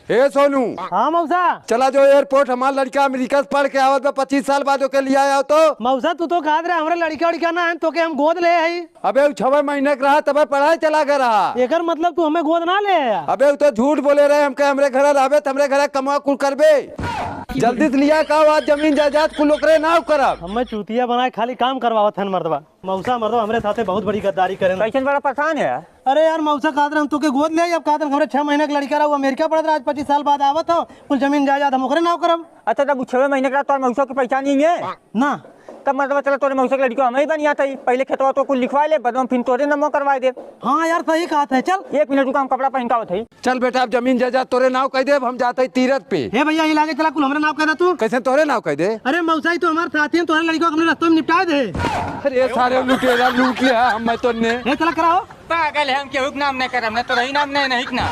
हे सोनू, हाँ मौसा। चला जो एयरपोर्ट हमारा लड़का अमेरिका से पढ़ के आवत 25 साल बाद के लिए आया तो। मौसा तू तो कहा रहे हमारे लड़का उड़का ना है तो के हम गोद ले आई। अबे 6 महीने का रहा तब पढ़ाई चला कर रहा। एकर मतलब तू हमें गोद ना ले आया। अबे तो झूठ बोले रहे हमके हमरे घर रहबे हमरे घर कमा कुल करबे। जल्दी से लिया का आज जमीन जायदाद कुल ओकरे ना करब। हमें चूतिया बनाए खाली काम करवावत हन मर्दवा। मौसा मर्दवा हमरे साथे बहुत बड़ी गद्दारी करे। कैसन बड़ा परेशान है। अरे यार मौसा कहा हम तो के गोद ले आई। अब कहा हमरे 6 महीने का लड़का रहा वो अमेरिका पढ़त रहा। आज 25 साल बाद आवत हो कुल जमीन जायदाद हम ओकरे नाव करब। अच्छा तब 6 महीने का तोर मौसा की पहचान नहीं है ना तब मतलब चलो तोरे मौसा के लड़का हमें ही बनिया था। पहले खेतवा तो कुल लिखवा ले बाद में फिर तोरे नमो करवा दे। हाँ यार सही कहा था। चल 1 मिनट रुका हम कपड़ा पहन का होते। चल बेटा अब जमीन जायदाद तोरे नाव कह दे। हम जाते तीरथ पे। हे भैया ये लागे चला कुल हमरे नाव कहना तू। कैसे तोरे नाव कह दे। अरे मौसा ही तो हमारे साथी हैं। तुम्हारे लड़का को अपने रास्ते में निपटा दे। अरे सारे लुटेरा लूट लिया हम तो ने। हे चला कराओ। पागल है हम केहू के नाम नहीं करम ना तो रही नाम नहीं ना